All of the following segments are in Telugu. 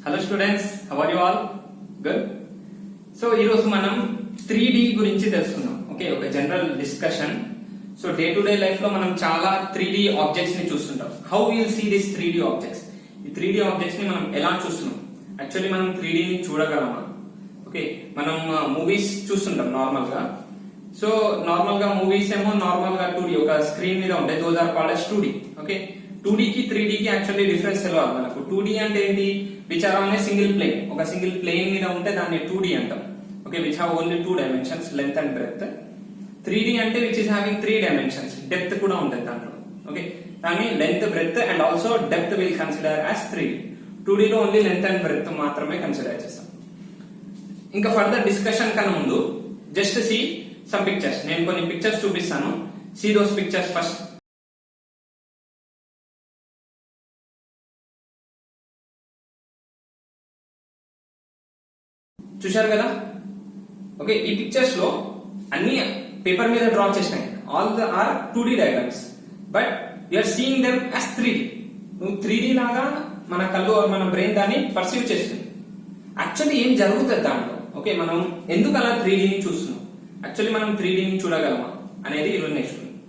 Hello students, how are you all? Good. So ఈ రోజు మనం 3D గురించి తెలుసుకుందాం. ఓకే, ఒక general discussion. So day to day life లో మనం చాలా 3D ఆబ్జెక్ట్స్ ని చూస్తుంటాం. How will see this 3D objects? ఈ 3D ఆబ్జెక్ట్స్ ని మనం ఎలా చూస్తున్నాం? యాక్చువల్లీ మనం 3D ని చూడగలమా? ఓకే, మనం మూవీస్ చూస్తుంటాం నార్మల్ గా. సో నార్మల్ గా మూవీస్ ఏమో నార్మల్ గా 2D ఒక స్క్రీన్ మీద ఉంటాయి. Those are called as 2D. Okay, 2D కి 3D కి యాక్చువల్లీ డిఫరెన్స్ తెలియాలి మనకు. 2D అంటే ఏంటి? Which are on a single plane. ఒక సింగిల్ ప్లేన్ మీద ఉంటే దాన్ని 2D అంటాం. Okay, which have only 2 dimensions, length and breadth. 3D అంటే which is having 3 dimensions, depth కూడా ఉంటుంది దాంట్లో. ఓకే, దాన్ని length, breadth and also depth will consider as 3D. 2D లో ఓన్లీ లెంత్ అండ్ బ్రెడ్త్ మాత్రమే కన్సిడర్ చేస్తాం. ఇంకా ఫర్దర్ డిస్కషన్ కన్నా ముందు జస్ట్ సీ సమ్ పిక్చర్స్. నేను కొన్ని పిక్చర్స్ చూపిస్తాను. See those pictures first. చూశారు కదా? ఓకే, ఈ పిక్చర్స్ లో అన్ని పేపర్ మీద డ్రా చేసినాయి. All the are 2D diagrams, but you are seeing them as 3D. నువ్వు 3D లాగా మన కళ్ళు మన బ్రెయిన్ దాన్ని పర్సీవ్ చేస్తుంది. యాక్చువల్లీ ఏం జరుగుతుంది దాంట్లో? ఓకే, మనం ఎందుకు అలా 3D ని చూస్తున్నాం? యాక్చువల్లీ మనం 3D ని చూడగలమా అనేది ఈరోజు నేర్చుకున్నాం.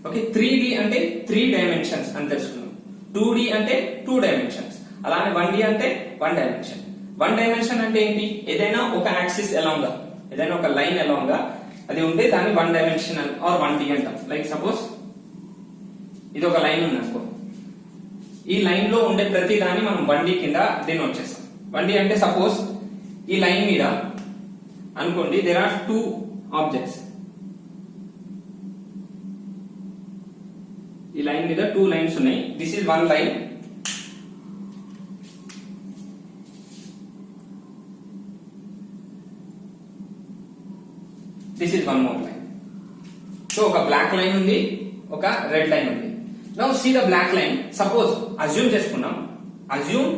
ఓకే, 3D అంటే 3 డైమెన్షన్స్ అని తెలుసుకున్నాం. 2D అంటే 2 డైమెన్షన్స్. అలానే 1D అంటే 1 డైమెన్షన్. 1 డైమెన్షన్ అంటే ఏంటి? ఏదైనా ఒక యాక్సిస్ ఎలాంగ్ గా, ఏదైనా ఒక లైన్ ఎలాంగ్ గా అది ఉంటే దాన్ని 1 డైమెన్షనల్ ఆర్ 1D అంటాం. లైక్ సపోజ్ ఇది ఒక లైన్ ఉంది అనుకో. ఈ లైన్ లో ఉండే ప్రతి దాన్ని మనం 1D కింద డినోట్ చేస్తాం. 1D అంటే సపోజ్ ఈ లైన్ మీద అనుకోండి దేర్ ఆర్ 2 ఆబ్జెక్ట్స్. ఈ లైన్ మీద 2 లైన్స్ ఉన్నాయి. This is 1 line. This is 1 more line. So ఒక బ్లాక్ లైన్ ఉంది, ఒక రెడ్ లైన్ ఉంది. Now see the black line. Suppose assume చేసుకున్నాం, అజ్యూమ్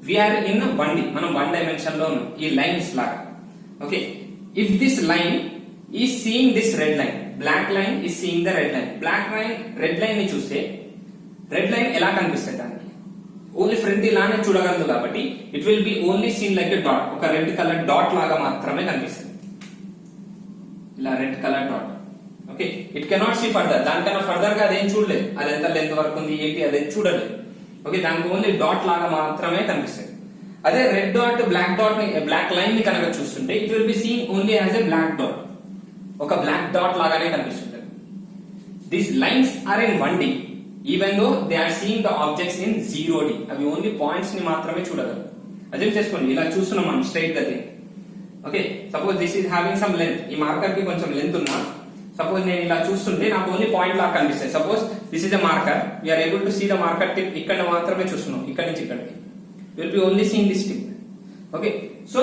వీఆర్ ఇన్ 1D. మనం 1 డైమెన్షన్ లో ఉన్నాం ఈ లైన్స్ లాగా. Okay, if this line is seeing this red line, black line is seeing the red line. Black line red line ని చూస్తే రెడ్ లైన్ ఎలా కనిపిస్తుంది? దానికి ఓన్లీ ఫ్రంట్ ఇలానే చూడగలదు కాబట్టి it will be only seen like a dot. ఒక రెడ్ కలర్ డాట్ లాగా మాత్రమే కనిపిస్తుంది, ఇలా red colour dot. Okay, it cannot see further. దానికన్నా ఫర్దర్ గా అదేం చూడలేదు. అది ఎంత లెంత్ వరకు ఉంది ఏంటి అదేం చూడలేదు. ఓకే, దానికి ఓన్లీ డాట్ లాగా మాత్రమే కనిపిస్తుంది. అదే రెడ్ డాట్ బ్లాక్ లైన్ ని కనుక చూస్తుంటే it will be seeing only as a black dot. ఒక బ్లాక్ డాట్ లాగానే కనిపిస్తుంటది. These lines are in 1D even though they are seeing the objects in 0D. అవి ఓన్లీ పాయింట్స్ ని మాత్రమే చూడగలరు. అదే చేసుకోండి, ఇలా చూస్తున్నాం మనం స్ట్రైట్ గా. Okay, suppose this is having some length. ఈ మార్కర్ కి కొంచెం లెంత్ ఉన్నా సపోజ్ నేను ఇలా చూస్తుంటే నాకు ఓన్లీ పాయింట్ లాగా కనిపిస్తాయి. Suppose this is a marker, we are able to see the marker tip. ఇక్కడ మాత్రమే చూస్తున్నాం, ఇక్కడ నుంచి ఇక్కడికి. Will be only seeing this tip. Okay, so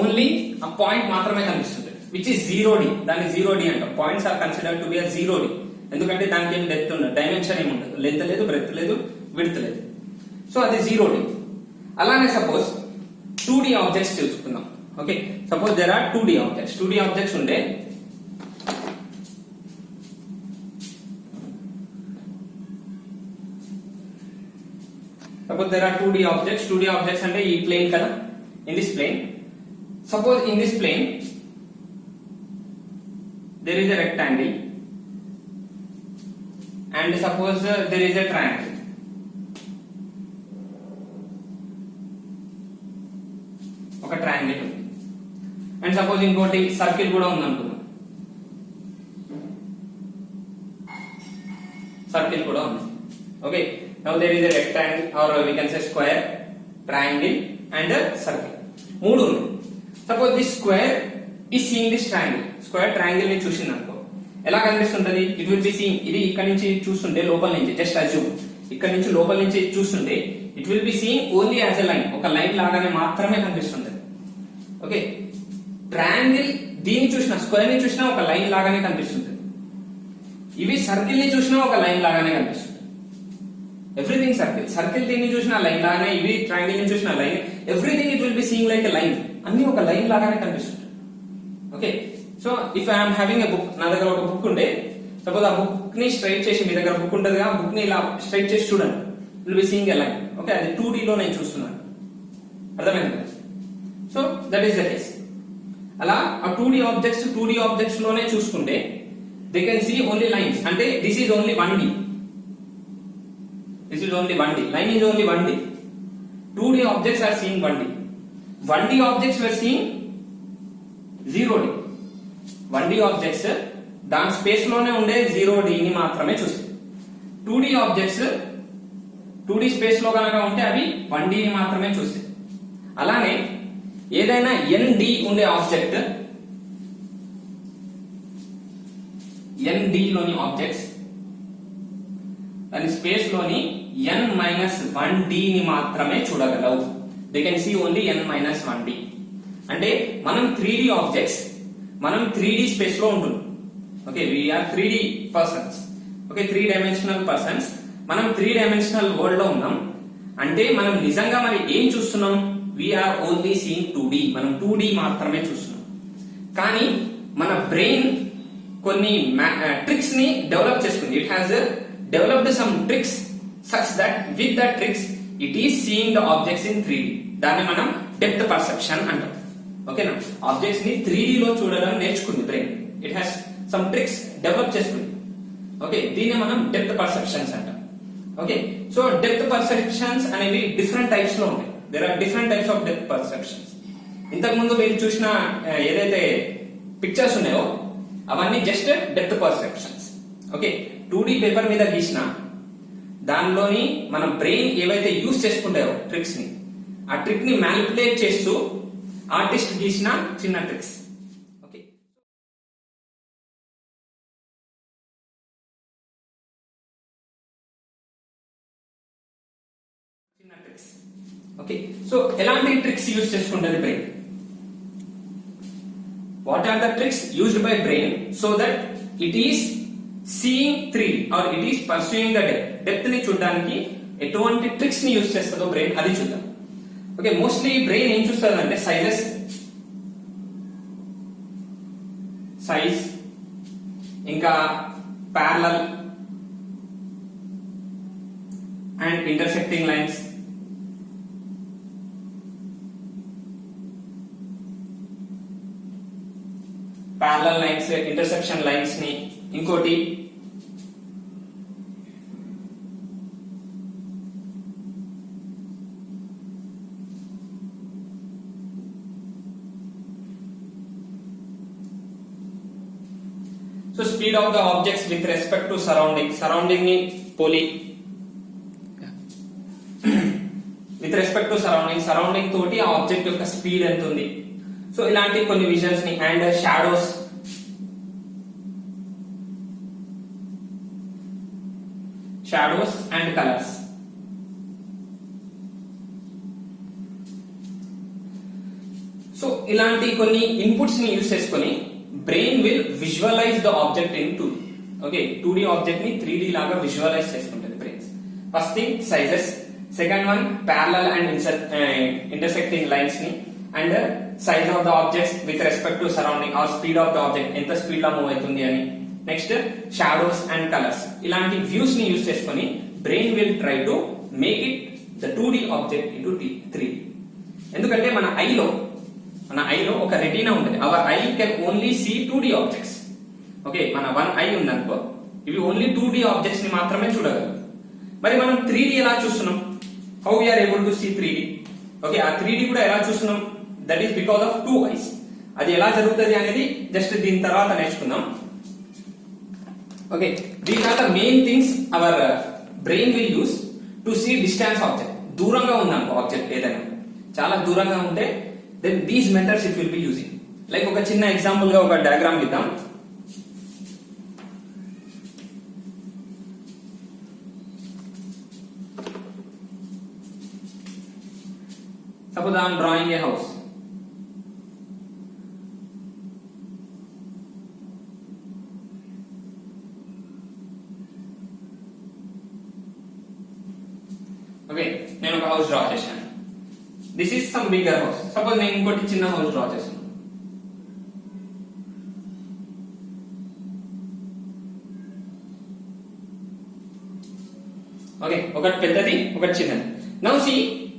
only ఆ పాయింట్ మాత్రమే కనిపిస్తుంది విచ్ ఇస్ 0D. దాన్ని 0D అంటాం. Points are considered to be 0D. ఎందుకంటే దానికి ఏం డెప్త్ ఉండదు, డైమెన్షన్ ఏమి ఉండదు, లెంత్ లేదు, బ్రెడ్త్ లేదు, విడ్త్ లేదు. సో అది 0D. అలానే సపోజ్ 2D ఆబ్జెక్ట్స్ చూసుకుందాం. Okay, suppose there are 2D objects. 2D objects ఉంటే suppose there are 2D objects. 2D objects అంటే ఈ plane కదా. In this plane, suppose in this plane there is a rectangle and suppose there is a triangle. ఒక ట్రయాంగిల్ ఉంది అండ్ సపోజ్ ఇంకోటి సర్కిల్ కూడా ఉంది అనుకుందాం. సర్కిల్ కూడా ఉంది. Okay, now there is a rectangle or we can say square, triangle and a circle. మూడు ఉన్నాయి. Suppose this square is seeing this triangle. Square triangle ని చూసింది అనుకో ఎలా కనిపిస్తుంటది? ఇట్ విల్ బి సీయింగ్, ఇది ఇక్కడ నుంచి చూస్తుంటే లోపల నుంచి, జస్ట్ అజ్యూమ్ ఇక్కడ నుంచి లోపల నుంచి చూస్తుంటే it will be seeing only as a line. ఒక లైన్ లాగానే మాత్రమే కనిపిస్తుంటది. ఓకే, ట్రయాంగిల్ దీన్ని చూసినా, స్క్వేర్ ని చూసినా ఒక లైన్ లాగానే కనిపిస్తుంటది. ఇవి సర్కిల్ ని చూసినా ఒక లైన్ లాగానే కనిపిస్తుంది. Everything circle. సర్కిల్ దీన్ని చూసిన లైన్ లాగానే, ఇవి ట్రయాంగిల్ ని చూసిన line. Everything it will be seeing like a line. అన్ని ఒక లైన్ లాగానే కనిపిస్తుంది. Okay, so if I'm having a book, నా దగ్గర ఒక బుక్ ఉంటే సపోజ్ ఆ బుక్ ని స్ట్రైట్ చేసి, మీ దగ్గర బుక్ ఉంటుంది ఆ బుక్ ని ఇలా స్ట్రైట్ చేసి చూడండి, will be seeing a line. Okay, అది 2D లో నేను చూస్తున్నాను. అర్థమైంది కదా? So that is the case. అలా ఆ 2D ఆబ్జెక్ట్స్ లోనే చూసుకుంటే they can see only lines. అంటే this is only 1D. Line is only 1D. 2D objects are seeing 1D. 1D objects were seeing 0D. 1D objects దాని స్పేస్ లోనే ఉండే 0D ని మాత్రమే చూస్తాయి. 2D ఆబ్జెక్ట్స్ 2D స్పేస్ లో కనుక ఉంటే అవి 1D ని మాత్రమే చూస్తాయి. అలానే ఏదైనా ND ఉండే ఆబ్జెక్ట్, ND లోని ఆబ్జెక్ట్స్ దాని స్పేస్ లోని n-1D ని మాత్రమే చూడగలవు. They can see only n-1D. అంటే మనం 3D ఆబ్జెక్ట్స్, మనం 3D స్పేస్ లో ఉంటుంది. Okay, we are 3D persons. Okay, 3 dimensional persons. మనం 3 డైమెన్షనల్ వరల్డ్ లో ఉన్నాం. అంటే మనం నిజంగా మరి ఏం చూస్తున్నాం? We are only seeing 2D. మనం 2D మాత్రమే చూస్తున్నాం. కానీ మన బ్రెయిన్ కొన్ని ట్రిక్స్ ని డెవలప్ చేసుకుంది. It has developed some tricks such that with the tricks it is seeing the objects in 3D. దాన్ని మనం డెప్త్ పర్సెప్షన్ అంటాం. ఓకేనా? ఆబ్జెక్ట్స్ ని 3D లో చూడడం నేర్చుకుంది brain. It has some tricks develop చేసుకుంది. ఓకే, దీన్ని మనం డెప్త్ పర్సెప్షన్స్ అంటాం. ఓకే, సో డెప్త్ పర్సెప్షన్స్ అనేవి డిఫరెంట్ టైప్స్ లో ఉంటాయి. There are different types of depth perceptions. ఇంతకు ముందు మీరు చూసిన ఏదైతే పిక్చర్స్ ఉన్నాయో అవన్నీ just depth perceptions. Okay, 2D paper మీద గీసిన దానిలోని మన బ్రెయిన్ ఏవైతే యూజ్ చేసుకుంటాయో ట్రిక్స్ ని, ఆ ట్రిక్ ని మ్యానిపులేట్ చేస్తూ ఆర్టిస్ట్ గీసిన చిన్న ట్రిక్స్. ఓకే, చిన్న ట్రిక్స్. ఓకే, సో ఎలాంటి ట్రిక్స్ యూజ్ చేసుకుంటుంది brain? What are the tricks used by brain so that it is seeing 3D or it is pursuing the depth. Depth ని చూడడానికి ఎటువంటి ట్రిక్స్ ని యూజ్ చేస్తుందో బ్రెయిన్, అది చూద్దాం. ఓకే, మోస్ట్లీ బ్రెయిన్ ఏం చూస్తుంది అంటే సైజ్, ఇంకా parallel and intersecting lines, parallel lines, intersection lines ని, ఇంకోటి so speed of the objects with respect to surrounding ని పోలి, విత్ రెస్పెక్ట్ టు సరౌండింగ్ తోటి ఆ ఆబ్జెక్ట్ యొక్క స్పీడ్ ఎంత ఉంది. సో ఇలాంటి కొన్ని విజన్స్ ని, and shadows, and colours. So ఇలాంటి కొన్ని ఇన్పుట్స్ ని యూజ్ చేసుకొని brain will visualise the object in 2D. Okay, 2D object ని 3D లాగా విజువలైజ్ చేసుకుంటుంది brain. First thing sizes, second one parallel and intersecting lines ని, and size of the objects with respect to surrounding or speed of the object, ఎంత స్పీడ్ లో మూవ్ అవుతుంది అని. Next shadows and colours. ఇలాంటి వ్యూస్ ని యూజ్ చేసుకొని brain will try to make it the 2D object into 3D. ఎందుకంటే మన ఐలో ఒక రెటీనా ఉంటుంది. Our eye can only see 2D objects. Okay, మన వన్ ఐ ఉందనుకో, ఇవి ఓన్లీ 2D ఆబ్జెక్ట్స్ ని మాత్రమే చూడగలరు. మరి మనం 3D ఎలా చూస్తున్నాం? How we are able to see 3D? Okay, ఆ 3D కూడా ఎలా చూస్తున్నాం? That is because of 2 eyes. అది ఎలా జరుగుతుంది అనేది జస్ట్ దీని తర్వాత నేర్చుకుందాం. Okay, these are the main things our brain will use to see distance object. దూరంగా ఉందనుకో ఆబ్జెక్ట్, ఏదైనా చాలా దూరంగా ఉంటే then these methods it will be using. Like ఒక చిన్న ఎగ్జాంపుల్ గా ఒక డయాగ్రామ్ ఇద్దాం. Suppose I am drawing a house. Okay, నేను ఒక హౌస్ డ్రా చేశాను. This is some bigger house. Suppose నేను ఇంకోటి చిన్న హౌస్ డ్రా చేస్తాను. ఓకే, ఒకటి పెద్దది, ఒకటి చిన్నది. Now see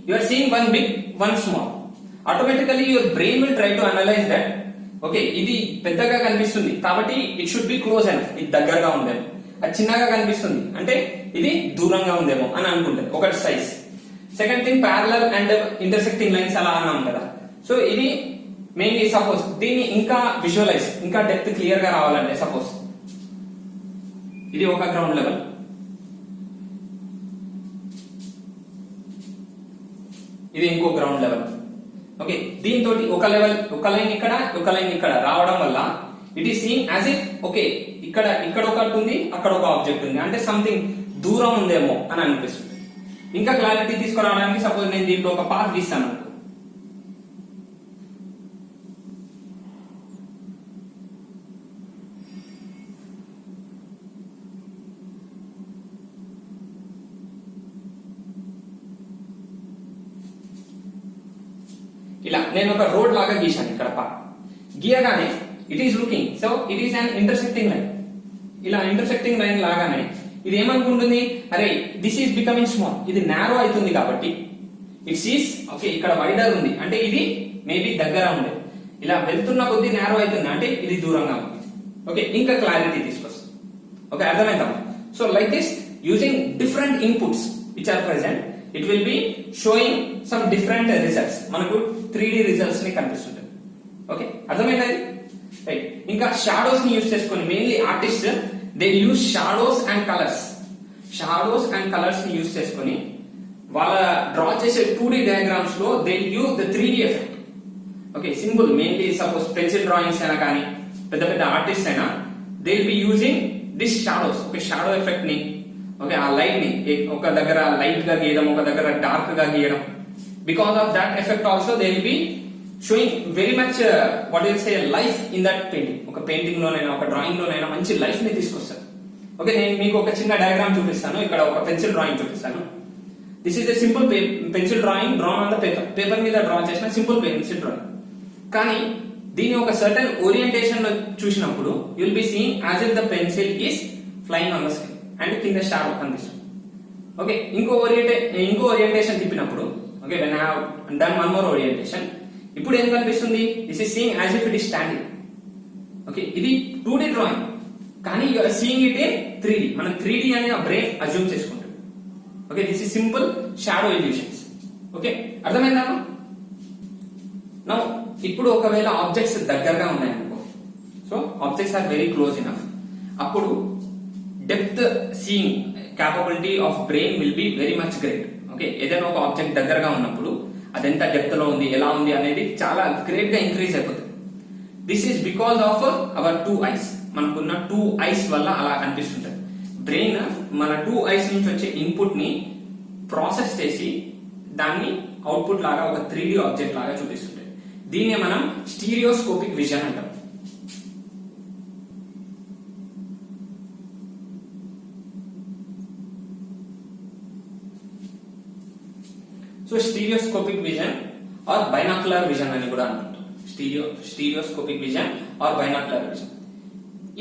you are seeing one big, one small. Automatically your brain will try to analyze that. Okay, ఇది పెద్దగా కనిపిస్తుంది కాబట్టి it should be close enough. ఇది దగ్గరగా ఉందేమో. అది చిన్నగా కనిపిస్తుంది అంటే ఇది దూరంగా ఉందేమో అని అనుకుంటారు. ఒకటి size. Second thing parallel and intersecting lines అలా అన్నాం కదా. సో ఇది మెయిన్లీ సపోజ్ దీన్ని ఇంకా విజువలైజ్, ఇంకా డెప్త్ క్లియర్ గా రావాలంటే సపోజ్ ఇది ఒక గ్రౌండ్ లెవెల్, ఇది ఇంకో గ్రౌండ్ లెవెల్. ఓకే, దీంతో ఒక లెవెల్, ఒక లైన్ ఇక్కడ, ఒక లైన్ ఇక్కడ రావడం వల్ల it is seen as if okay ఇక్కడ ఒకటి ఉంది, అక్కడ ఒక ఆబ్జెక్ట్ ఉంది, అంటే సంథింగ్ దూరం ఉందేమో అని అనిపిస్తుంది. ఇంకా క్లారిటీ తీసుకురావడానికి సపోజ్ నేను దీంట్లో ఒక పాత్ గీస్తాను. ఇలా నేను ఒక రోడ్ లాగా గీశాను ఇక్కడ పాత్ గీయగానే it is looking, so it is an intersecting line. ఇలా ఇంటర్సెక్టింగ్ లైన్ లాగానే ఇది ఏమనుకుంటుంది, అరే దిస్ ఈస్ బికమింగ్ స్మాల్, ఇది నారో అవుతుంది కాబట్టి ఇట్ సీస్ ఓకే ఇక్కడ వైడర్ ఉంది అంటే ఇది మేబీ దగ్గర ఉంది, ఇలా వెళ్తున్న కొద్దీ నారో అవుతుంది అంటే ఇది దూరంగా ఉంది. ఓకే, ఇంకా క్లారిటీ తీసుకొస్తుంది. ఓకే, అర్థమైందా? So like this using different inputs which are present it will be showing some different results. మనకు 3D రిజల్ట్స్ ని కనిపిస్తుంటాయి. ఓకే, అర్థమైందా? రైట్. ఇంకా షాడోస్ ని యూజ్ చేసుకొని mainly artist they use shadows and colours. Shadows and colours ని యూజ్ చేసుకొని వాళ్ళ డ్రా చేసే 2D డయాగ్రామ్స్ లో they use the 3D effect. Okay, simple mainly suppose pencil drawings అయినా కానీ పెద్ద పెద్ద ఆర్టిస్ట్ అయినా they will be using this shadows. Okay, shadow effect ని ఓకే ఆ లైట్ ని ఒక దగ్గర లైట్ గా గీయడం, ఒక దగ్గర డార్క్ గా గీయడం. Because of that effect also they will be sowing very much what will say life in that painting. ఒక పెయింటింగ్ లోనైనా ఒక డ్రాయింగ్ లోనైనా మంచి లైఫ్ ని తీసుకొస్తారు. ఓకే, నేను మీకు ఒక చిన్న డయాగ్రామ్ చూపిస్తాను. ఇక్కడ ఒక పెన్సిల్ డ్రాయింగ్ చూపిస్తాను. This is the simple pencil drawing drawn on the paper. Paper మీద డ్రా చేసిన సింపుల్ పెన్సిల్ డ్రాయింగ్. కానీ దీని ఒక సర్టన్ ఓరియంటేషన్ లో చూసినప్పుడు you will be seeing as if the pencil is flying on the screen and కింద షాడో కనిపిస్తుంది. ఓకే, ఇంకో ఓరియంటేషన్ తిప్పినప్పుడు okay when I have done one more orientation ఇప్పుడు ఏం కనిపిస్తుంది, this is seeing as if it is standing. Okay, ఇది 2D డ్రాయింగ్ కానీ you are seeing it in 3D. మనం 3D అని ఆ బ్రెయిన్ అజ్యూమ్ చేసుకుంటాం. Okay, this is simple shadow illusions. Okay, అర్థమైందా? నౌ ఇప్పుడు ఒకవేళ ఆబ్జెక్ట్స్ దగ్గరగా ఉన్నాయనుకో, so objects are very close enough, అప్పుడు depth seeing capability of brain will be very much great. Okay, ఏదైనా ఒక ఆబ్జెక్ట్ దగ్గరగా ఉన్నప్పుడు అది ఎంత డెప్త్ లో ఉంది, ఎలా ఉంది అనేది చాలా గ్రేట్ గా ఇంక్రీజ్ అయిపోతుంది. This is because of our 2 ice. మనకున్న 2 ఐస్ వల్ల అలా అనిపిస్తుంటది. బ్రెయిన్ మన 2 ఐస్ నుంచి వచ్చే ఇన్పుట్ ని ప్రాసెస్ చేసి దాన్ని అవుట్పుట్ లాగా ఒక 3D ఆబ్జెక్ట్ లాగా చూపిస్తుంటది. దీన్నే మనం స్టీరియోస్కోపిక్ విజన్ అంటాం. So stereoscopic vision or binocular vision అని కూడా అంటుంటాం. Stereoscopic vision or binocular vision.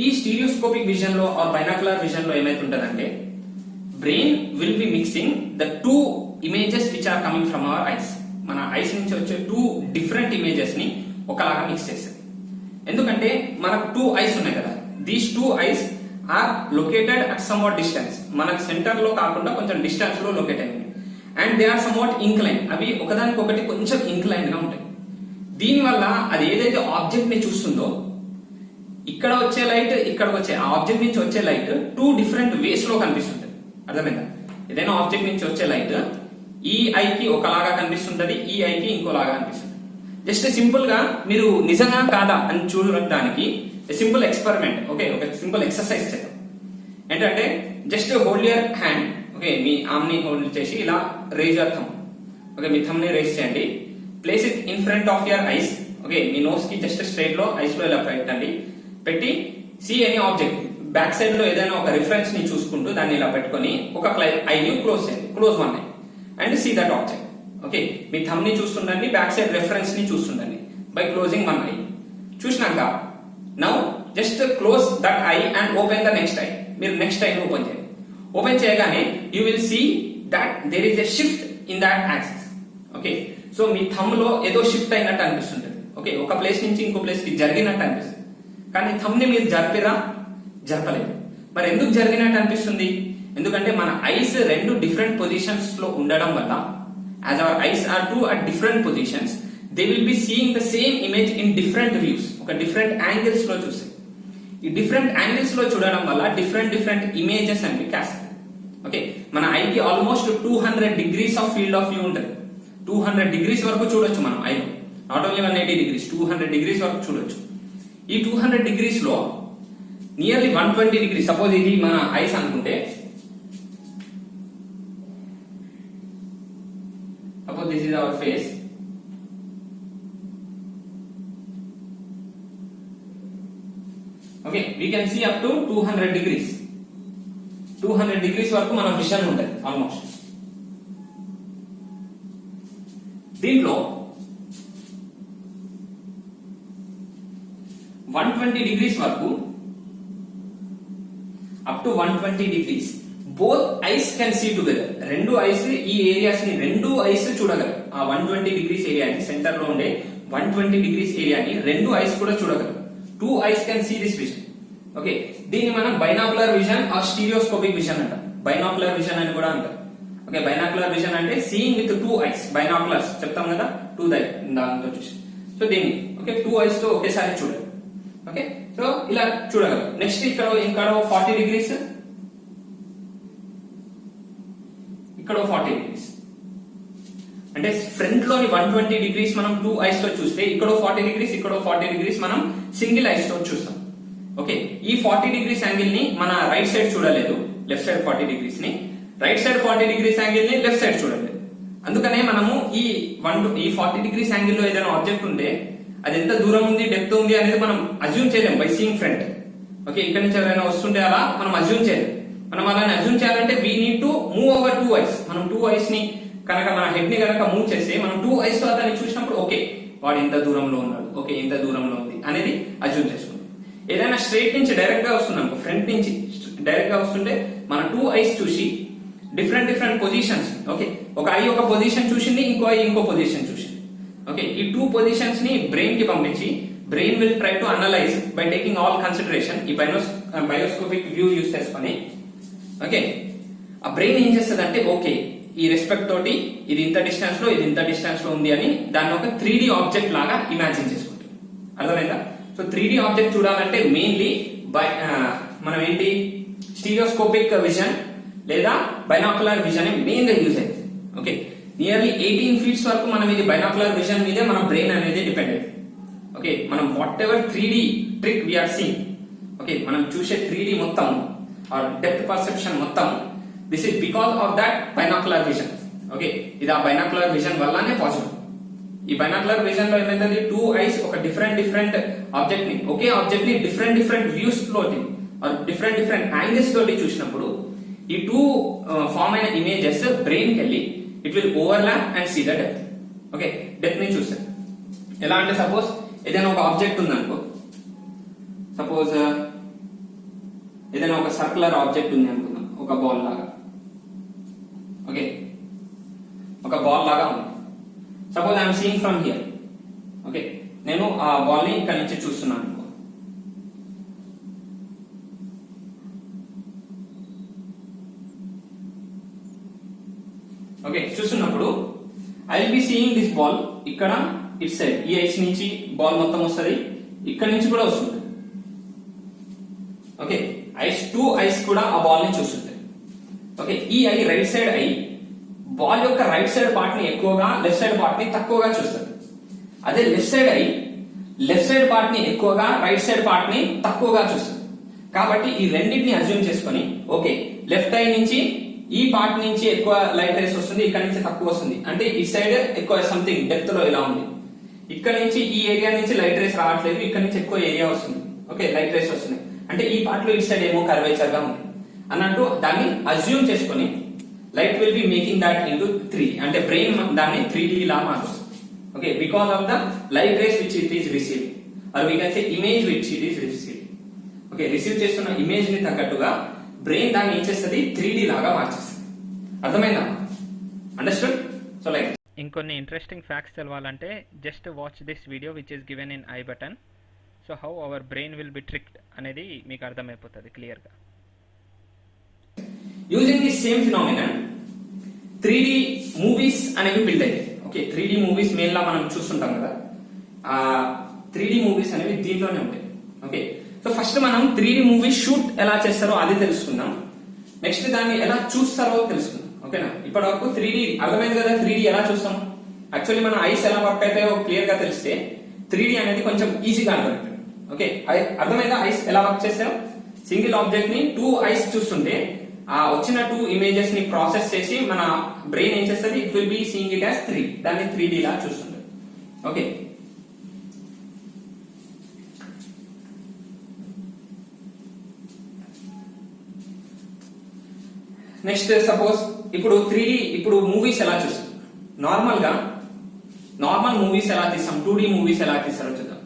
ఈ స్టీరియోస్కోపిక్ విజన్ లో ఆర్ బైనాక్యులర్ విజన్ లో ఏమైతుంటదంటే brain will be mixing the 2 images which are coming from our eyes. మన ఐస్ నుంచి వచ్చే 2 డిఫరెంట్ ఇమేజెస్ ని ఒకలాగా మిక్స్ చేస్తుంది. ఎందుకంటే మనకు 2 ఐస్ ఉన్నాయి కదా, these 2 eyes are located at somewhat distance. మనకు సెంటర్ లో కాకుండా కొంచెం డిస్టెన్స్ లో లొకేట్ అయింది. And they are somewhat incline. అవి ఒకదానికొకటి కొంచెం ఇంక్లైన్ గా ఉంటాయి. దీనివల్ల అది ఏదైతే ఆబ్జెక్ట్ ని చూస్తుందో ఇక్కడ వచ్చే లైట్, ఇక్కడ వచ్చే ఆబ్జెక్ట్ నుంచి వచ్చే లైట్ 2 డిఫరెంట్ వేస్ లో కనిపిస్తుంటది. అర్థమైందా? ఏదైనా ఆబ్జెక్ట్ నుంచి వచ్చే లైట్ ఈ ఐకి ఒకలాగా కనిపిస్తుంటది, ఈ ఐకి ఇంకోలాగా కనిపిస్తుంది. జస్ట్ సింపుల్ గా మీరు నిజంగా కాదా అని చూడడానికి సింపుల్ ఎక్స్పెరిమెంట్. ఓకే, ఒక సింపుల్ ఎక్సర్సైజ్ చేద్దాం. ఏంటంటే just hold your hand. Okay, మీ ఆర్మ్ ని హోల్డ్ చేసి ఇలా రేజ్ యువర్ థంబ్. ఓకే, మీ థంబ్ ని రేజ్ చేయండి. Place it in front of your eyes. Okay, మీ నోస్ కి జస్ట్ స్ట్రైట్ లో ఐస్ లో ఇలా పెట్టండి. పెట్టి see any object. Back side లో ఏదైనా ఒక రిఫరెన్స్ ని చూసుకుంటూ దాన్ని ఇలా పెట్టుకొని ఒక ఐని క్లోజ్ చేయండి. Close one eye and see that object. Okay, మీ థంబ్ ని చూస్తుండండి, బ్యాక్ సైడ్ రెఫరెన్స్ ని చూస్తుండండి బై క్లోజింగ్ వన్ ఐ. చూసినాక now just close that eye and open the next eye. మీరు నెక్స్ట్ ఐని ఓపెన్ చేయండి. ఓపెన్ చేయగానే you will see that there is a shift in that axis. Okay, so మీ థంబ్ లో ఏదో షిఫ్ట్ అయినట్టు అనిపిస్తుంటది. ఓకే, ఒక ప్లేస్ నుంచి ఇంకో ప్లేస్ కి జరిగినట్టు అనిపిస్తుంది. కానీ థంబ్ ని మీరు జరిపిరా? జరపలేదు. మరి ఎందుకు జరిగినట్టు అనిపిస్తుంది? ఎందుకంటే మన ఐస్ రెండు డిఫరెంట్ పొజిషన్స్ లో ఉండడం వల్ల, as our eyes are two at different positions, they will be seeing the same image in different views. ఒక డిఫరెంట్ యాంగిల్స్ లో చూస్తాయి. ఈ డిఫరెంట్ యాంగిల్స్ లో చూడడం వల్ల డిఫరెంట్ ఇమేజెస్ అనేవి క్యాస్ట్. ఓకే, మన ఐకి almost 200 degrees of field of view ఉంటుంది. 200 degrees వరకు చూడొచ్చు మనం ఐలో. నాట్ ఓన్లీ 180 degrees, 200 degrees వరకు చూడొచ్చు. ఈ 200 degrees లో నియర్లీ 120 degrees, సపోజ్ ఇది మన ఐస్ అనుకుంటే, suppose this is our face. Okay, we can see up to 200 degrees. 200 degrees వరకు మన విజన్ ఉంటుంది ఆల్మోస్ట్. దీంట్లో 120 degrees వరకు, up to 120 degrees both eyes can see together. రెండు ఐస్ ఈ ఏరియాస్ ని, రెండు ఐస్ చూడగలరు. ఆ 120 degrees ఏరియాని, సెంటర్ లో ఉండే 120 degrees ఏరియాని రెండు ఐస్ కూడా చూడగలరు. Two eyes can see this vision. Okay, దీన్ని మనం binocular vision or stereoscopic vision అంటాం. బైనాకులర్ విజన్ అని కూడా అంటారు. ఓకే, బైనాకులర్ విజన్ అంటే seeing with two eyes. Binoculars చెప్తాం కదా, టూ దాంతో చూసి. సో దీన్ని ఓకే, టూ ఐస్ తో ఒకేసారి చూడాలి. ఓకే, సో ఇలా చూడగలరు. నెక్స్ట్ ఇక్కడ 40 degrees, ఇక్కడ 40 degrees. అంటే ఫ్రంట్ లోని 120 degrees మనం టూ ఐస్ తో చూస్తే, ఇక్కడ 40 degrees, ఇక్కడ 40 degrees మనం సింగిల్ ఐస్ తో చూస్తాం. ఓకే, ఈ 40 degrees యాంగిల్ ని మన రైట్ సైడ్ చూడలేదు, లెఫ్ట్ సైడ్ 40 degrees ని, రైట్ సైడ్ 40 degrees యాంగిల్ ని లెఫ్ట్ సైడ్ చూడలేదు. అందుకనే మనము ఈ 40 degrees యాంగిల్ లో ఏదైనా ఆబ్జెక్ట్ ఉంటే అది ఎంత దూరం ఉంది, డెప్త్ ఉంది అనేది మనం అజ్యూమ్ చేయలేం బై సీయింగ్ ఫ్రంట్. ఓకే, ఇక్కడ నుంచి ఎవరైనా వస్తుంటే అలా మనం అజ్యూమ్ చేయలేం. మనం అలానే అజ్యూమ్ చేయాలంటే we need to move over two ice. మనం టూ ఐస్ ని కనుక, మన హెడ్ ని కనుక మూవ్ చేస్తే, మనం టూ ఐస్ తో అతన్ని చూసినప్పుడు ఓకే వాడు ఇంత దూరంలో ఉన్నాడు, ఓకే ఇంత దూరంలో ఉంది అనేది అజ్యూమ్ చేసుకుంటాం. ఏదైనా స్ట్రైట్ నుంచి డైరెక్ట్ గా వస్తుంది అనుకో, ఫ్రంట్ నుంచి డైరెక్ట్ గా వస్తుంటే మన టూ ఐస్ చూసి డిఫరెంట్ పొజిషన్స్, ఓకే ఒక ఐ ఒక పొజిషన్ చూసింది, ఇంకో ఐ ఇంకో పొజిషన్ చూసింది. ఓకే, ఈ టూ పొజిషన్స్ ని బ్రెయిన్ కి పంపించి, brain will try to analyse by taking all consideration. ఈ బయోస్కోపిక్ వ్యూ యూస్ చేసుకొని, ఓకే ఆ బ్రెయిన్ ఏం చేస్తుంది అంటే, ఓకే ఈ రెస్పెక్ట్ తోటి ఇది ఇంత డిస్టెన్స్ లో, ఇది ఇంత డిస్టెన్స్ లో ఉంది అని దాన్ని ఒక 3D ఆబ్జెక్ట్ లాగా ఇమాజిన్ చేసుకుంటుంది. అర్థమైందా? సో 3D ఆబ్జెక్ట్ చూడాలంటే మెయిన్లీ మనం ఏంటి, స్టీరియోస్కోపిక్ విజన్ లేదా బైనాకులర్ విజన్ మెయిన్ గా యూజ్ అయింది. ఓకే, నియర్లీ 18 feet వరకు మనం ఇది బైనాకులర్ విజన్ మీదే మన బ్రెయిన్ అనేది డిపెండ్ అయింది. ఓకే, మనం whatever 3D trick we are seeing, okay మనం చూసే 3D మొత్తం ఆర్ డెప్త్ పర్సెప్షన్ మొత్తం, this is because of that binocular vision. Okay, ఇది ఆ బైనాకులర్ విజన్ వల్లనే పాసిబుల్. ఈ బైనాకులర్ విజన్ లో ఏమైతుంది, టూ ఐస్ ఒక డిఫరెంట్ ఆబ్జెక్ట్ ని, ఒకే ఆబ్జెక్ట్ ని డిఫరెంట్ వ్యూస్ తోటి ఆర్ డిఫరెంట్ యాంగిల్స్ తోటి చూసినప్పుడు ఈ టూ ఫామ్ అయిన ఇమేజెస్ బ్రెయిన్ కి వెళ్ళి it will overlap and see the depth. Okay, depth ని చూస్తారు. ఎలా అంటే, సపోజ్ ఏదైనా ఒక ఆబ్జెక్ట్ ఉందనుకో, సపోజ్ ఏదైనా ఒక సర్కులర్ ఆబ్జెక్ట్ ఉంది అనుకుందాం, ఒక బాల్ లాగా. ఓకే, ఒక బాల్ లాగా ఉంది. Suppose I'm seeing from here. Okay, నేను ఆ బాల్ ని ఇక్కడ నుంచి చూస్తున్నాను అనుకో. ఓకే, చూస్తున్నప్పుడు I will be seeing this ball. ఇక్కడ ఇట్ సైడ్ ఈ ఐస్ నుంచి బాల్ మొత్తం వస్తుంది, ఇక్కడ నుంచి కూడా వస్తుంది. ఓకే, టూ ఐస్ కూడా ఆ బాల్ ని చూస్తుంటాయి. ఓకే, ఈ I right side eye ball యొక్క రైట్ సైడ్ పార్ట్ ని ఎక్కువగా, లెఫ్ట్ సైడ్ పార్ట్ ని తక్కువగా చూస్తుంది. అదే left side I left side part ని ఎక్కువగా, రైట్ సైడ్ పార్ట్ ని తక్కువగా చూస్తుంది. కాబట్టి ఈ రెండింటిని అజ్యూమ్ చేసుకొని, ఓకే లెఫ్ట్ ఐ నుంచి ఈ పార్ట్ నుంచి ఎక్కువ లైట్ రేస్ వస్తుంది, ఇక్కడ నుంచి తక్కువ వస్తుంది, అంటే ఈ సైడ్ ఎక్కువ సంథింగ్ డెప్త్ లో ఇలా ఉంది. ఇక్కడ నుంచి ఈ ఏరియా నుంచి లైట్ రేస్ రావట్లేదు, ఇక్కడ నుంచి ఎక్కువ ఏరియా వస్తుంది. ఓకే, లైట్ రేస్ వస్తున్నాయి అంటే ఈ పార్ట్ లో ఈ సైడ్ ఏమో కర్వేచర్ గా ఉంది అన్నట్టు దాన్ని అజ్యూమ్ చేసుకొని, light will be making that into 3, అంటే బ్రెయిన్ దాన్ని 3D లా మారుస్తుంది. Okay, because of the light rays which it is receive, or we can say image which it is receive. Okay, receive చేస్తున్న ఇమేజ్ ని తగ్గట్టుగా బ్రెయిన్ దాన్ని ఏం చేస్తుంది, 3D లాగా మార్చేస్తుంది. అర్థమైందా? అండర్స్టూడ్? సో లైక్ ఇంకొన్ని ఇంట్రెస్టింగ్ ఫ్యాక్ట్స్ తెలవాలంటే just watch this video which is given in I button. So how our brain will be tricked అనేది మీకు అర్థమైపోతుంది క్లియర్గా. Using the same phenomenon 3D movies అనేవి బిల్డ్ అయ్యాయి. ఓకే, 3D మూవీస్ మెయిన్లా మనం చూస్తుంటాం కదా, ఆ 3D మూవీస్ అనేవి దీంట్లోనే ఉంటాయి. ఓకే, సో ఫస్ట్ మనం 3D మూవీ షూట్ ఎలా చేస్తారో అది తెలుసుకుందాం. నెక్స్ట్ దాన్ని ఎలా చూస్తారో తెలుసుకుందాం. ఓకేనా, ఇప్పటి వరకు 3D అర్థమైంది కదా. 3D ఎలా చూస్తాం, యాక్చువల్లీ మన ఐస్ ఎలా వర్క్ అయితే క్లియర్ గా తెలిస్తే 3D అనేది కొంచెం ఈజీగా అర్థమవుతుంది. ఓకే, అర్థమైందా ఐస్ ఎలా వర్క్ చేస్తారో? సింగిల్ ఆబ్జెక్ట్ ని 2 ఐస్ చూస్తుంటే ఆ వచ్చిన 2 ఇమేజెస్ ని ప్రాసెస్ చేసి మన బ్రెయిన్ ఏం చేస్తుంది, it will be seeing it as 3, దాన్ని 3D లా చూస్తుంది. ఓకే, నెక్స్ట్ సపోజ్ ఇప్పుడు మూవీస్ ఎలా చూస్తాం, నార్మల్ మూవీస్ ఎలా తీస్తాం, 2D మూవీస్ ఎలా తీస్తారో చూద్దాం.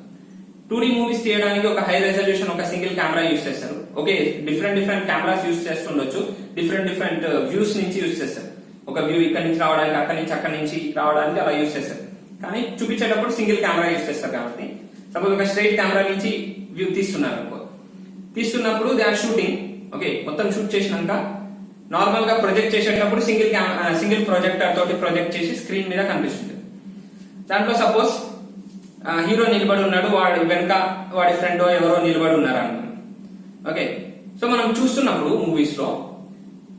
2D మూవీస్ తీయడానికి ఒక హై రెజల్యూషన్ ఒక సింగిల్ కెమెరా యూస్ చేస్తారు. ఓకే, డిఫరెంట్ కెమెరాస్ యూస్ చేస్తుండొచ్చు, డిఫరెంట్ వ్యూస్ నుంచి యూస్ చేస్తారు. ఒక వ్యూ ఇక్కడ నుంచి రావడానికి, అక్కడి నుంచి రావడానికి అలా యూస్ చేస్తారు. కానీ చూపించేటప్పుడు సింగిల్ కెమెరా యూస్ చేస్తారు. కాబట్టి సపోజ్ ఒక స్ట్రైట్ కెమెరా నుంచి వ్యూ తీస్తున్నారు అనుకో, తీస్తున్నప్పుడు దే ఆర్ షూటింగ్. ఓకే, మొత్తం షూట్ చేసినాక నార్మల్ గా ప్రొజెక్ట్ చేసేటప్పుడు సింగిల్ ప్రొజెక్టర్ తోటి ప్రొజెక్ట్ చేసి స్క్రీన్ మీద కనిపిస్తుంది. దాంట్లో సపోజ్ హీరో నిలబడి ఉన్నాడు, వాడి వెనక వాడి ఫ్రెండ్ ఎవరో నిలబడి ఉన్నారు అనుకున్నాం. ఓకే, సో మనం చూస్తున్నప్పుడు మూవీస్ లో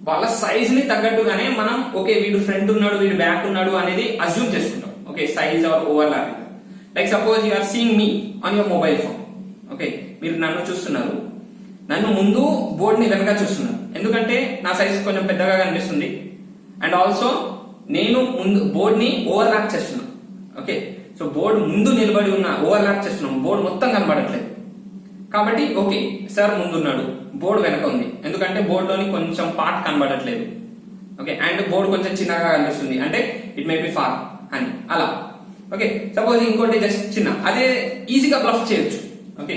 వాళ్ళ సైజ్ ని తగ్గట్టుగానే మనం ఓకే వీడు ఫ్రంట్ ఉన్నాడు, వీడు బ్యాక్ ఉన్నాడు అనేది అజ్యూమ్ చేసుకుంటాం. Okay, size or overlapping. Like suppose you are seeing me on your mobile phone. Okay, మీరు నన్ను చూస్తున్నారు, నన్ను ముందు బోర్డ్ ని వెనక చూస్తున్నారు, ఎందుకంటే నా సైజ్ కొంచెం పెద్దగా కనిపిస్తుంది. అండ్ ఆల్సో నేను ముందు బోర్డ్ ని ఓవర్ ల్యాప్ చేస్తున్నాను. ఓకే, సో బోర్డు ముందు నిలబడి ఉన్న ఓవర్ ల్యాప్ చేస్తున్నాం, బోర్డు మొత్తం కనబడట్లేదు. కాబట్టి ఓకే సార్ ముందున్నాడు, బోర్డు వెనక ఉంది, ఎందుకంటే బోర్డులోని కొంచెం పార్ట్ కనబడట్లేదు. ఓకే, అండ్ బోర్డు కొంచెం చిన్నగా కనిపిస్తుంది, అంటే ఇట్ మే బి ఫార్ అని అలా. ఓకే, సపోజ్ ఇంకోటి జస్ట్ చిన్న, అదే ఈజీగా బ్లఫ్ చేయొచ్చు. Okay,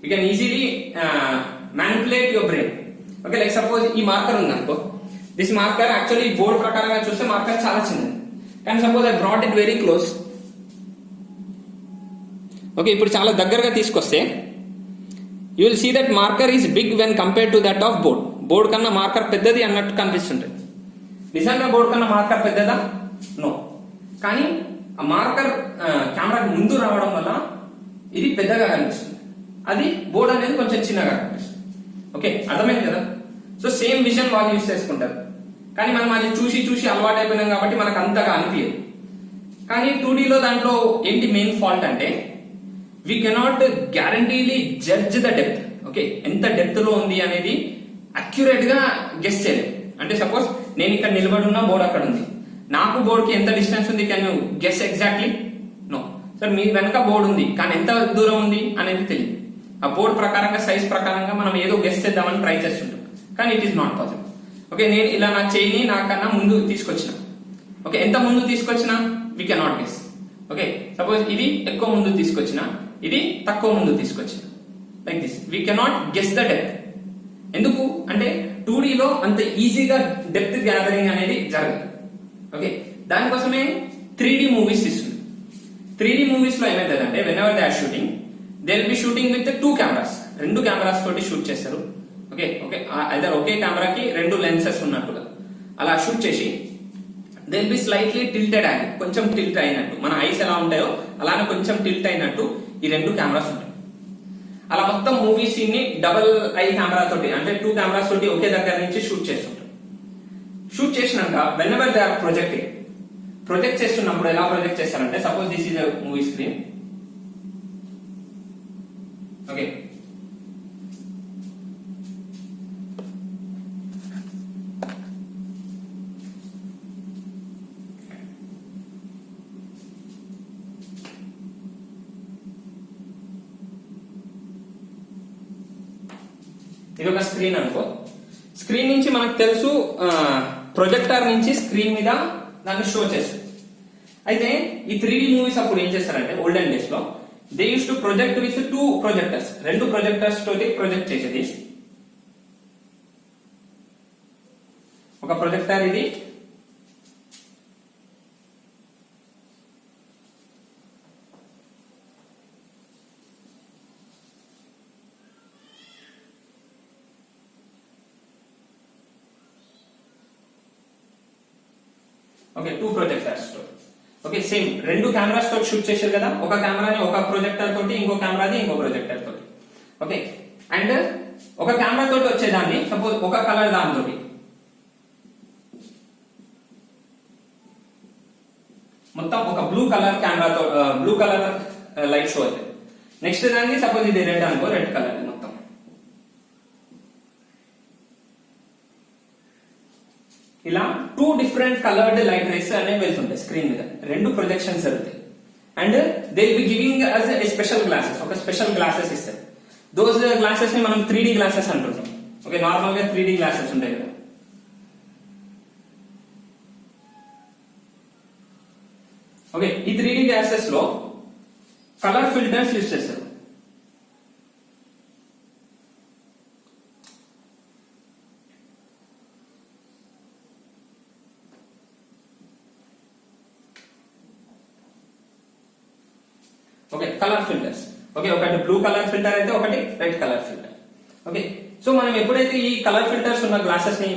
you can easily manipulate your brain. Okay, like suppose ఈ మార్కర్ ఉంది అనుకో, దిస్ మార్కర్ యాక్చువల్లీ బోర్డ్ ప్రకారంగా చూస్తే మార్కర్ చాలా చిన్నది, కానీ suppose I brought it very close. Okay, ఇప్పుడు చాలా దగ్గరగా తీసుకొస్తే you will see that marker is big when compare to that of board. Board కన్నా మార్కర్ పెద్దది అన్నట్టు కనిపిస్తుంటుంది. నిజంగా బోర్డ్ కన్నా మార్కర్ పెద్దదా? నో. కానీ ఆ మార్కర్ కెమెరాకి ముందు రావడం వల్ల ఇది పెద్దగా కనిపిస్తుంది, అది బోర్డ్ అనేది కొంచెం చిన్నగా కనిపిస్తుంది. ఓకే, అర్థమైంది కదా. సో సేమ్ విజన్ వాళ్ళు యూజ్ చేసుకుంటారు, కానీ మనం అది చూసి అలవాటు అయిపోయినాం కాబట్టి మనకు అంతగా అనిపించదు. కానీ 2Dలో దాంట్లో ఏంటి మెయిన్ ఫాల్ట్ అంటే we cannot guaranteely judge the depth. Okay, ఎంత డెప్త్ లో ఉంది అనేది అక్యురేట్ గా గెస్ చేయలేదు. అంటే సపోజ్ నేను ఇక్కడ నిలబడి ఉన్న బోర్డ్ అక్కడ ఉంది, నాకు బోర్డ్ కి ఎంత డిస్టెన్స్ ఉంది, can you guess exactly? No. Sir మీ వెనక బోర్డు ఉంది, కానీ ఎంత దూరం ఉంది అనేది తెలియదు. ఆ బోర్డ్ ప్రకారంగా సైజ్ ప్రకారంగా మనం ఏదో గెస్ చేద్దామని ట్రై చేస్తుంటాం, కానీ it is not possible. Okay, నేను ఇలా నా చేయిని నాకన్నా ముందు తీసుకొచ్చిన, ఓకే ఎంత ముందు తీసుకొచ్చినా we cannot guess. Okay, suppose ఇది ఎక్కువ ముందు తీసుకొచ్చిన, ఇది తక్కువ ముందు తీసుకొచ్చిన, like this we cannot guess the depth. ఎందుకు అంటే 2Dలో అంత ఈజీగా డెప్త్ గ్యాదరింగ్ అనేది జరగదు. ఓకే, దానికోసమే 3D మూవీస్ ఇస్తుంది. 3D మూవీస్ లో ఏమైతుందంటే whenever they are shooting, they will be shooting with 2 cameras. 2 cameras తోటి షూట్ చేస్తారు. ఓకే ఓకే ఐదర్ ఒకే కెమెరాకి 2 లెన్సెస్ ఉన్నట్టుగా అలా షూట్ చేసి they will be slightly tilted angle, కొంచెం టిల్ట్ అయినట్టు, మన ఐస్ ఎలా ఉంటాయో అలానే కొంచెం టిల్ట్ అయినట్టు ఈ 2 కెమెరాస్ ఉంటాయి. అలా మొత్తం మూవీ సీన్ ని డబుల్ ఐ కెమెరా తోటి, అంటే 2 కెమెరాస్ తోటి ఒకే దగ్గర నుంచి షూట్ చేస్తుంటారు. షూట్ చేసినాక whenever they are project చేస్తున్నప్పుడు ఎలా ప్రొజెక్ట్ చేస్తారంటే suppose this is movie screen. Okay, ఇది ఒక స్క్రీన్ అనుకో. స్క్రీన్ నుంచి మనకు తెలుసు ప్రొజెక్టర్ నుంచి స్క్రీన్ మీద దాన్ని షో చేస్తుంది. అయితే ఈ 3D మూవీస్ అప్పుడు ఏం చేస్తారంటే ఓల్డెన్ డేస్ లో they use to project with 2 projectors, 2 projectors తోటి ప్రొజెక్ట్ చేసేది. ఒక ప్రొజెక్టర్ ఇది, ఓకే 2 ప్రొజెక్టర్స్ తో ఓకే సేమ్ 2 కెమెరాస్ తో షూట్ చేశారు కదా, ఒక కెమెరాని ఒక ప్రొజెక్టర్ తోటి, ఇంకో కెమెరాది ఇంకో ప్రొజెక్టర్ తోటి. ఓకే అండ్ ఒక కెమెరా తోటి వచ్చేదాన్ని సపోజ్ ఒక కలర్ దానితోటి మొత్తం ఒక బ్లూ కలర్ కెమెరాతో బ్లూ కలర్ లైట్ షో అవుతుంది. నెక్స్ట్ దానికి సపోజ్ ఇది రెడ్ అనుకో, రెడ్ కలర్ మొత్తం. ఇలా 2 డిఫరెంట్ కలర్డ్ లైట్ రేస్ అనేవి వెళ్తుంటాయి స్క్రీన్ మీద, 2 ప్రొజెక్షన్స్ జరుగుతాయి. And they will be giving us a special glasses, ఒక స్పెషల్ గ్లాసెస్ ఇస్తారు. దోస్ గ్లాసెస్ ని మనం 3D గ్లాసెస్ అంటుంటాం. ఓకే నార్మల్ గా 3D గ్లాసెస్ ఉంటాయి కదా. ఓకే ఈ 3D గ్లాసెస్ లో కలర్ ఫిల్టర్స్ యూజ్ చేస్తారు. Okay colour filters. ఓకే ఒకటి బ్లూ కలర్ ఫిల్టర్ అయితే ఒకటి red colour filter. Okay so మనం ఎప్పుడైతే ఈ కలర్ ఫిల్టర్స్ ఉన్న గ్లాసెస్ ని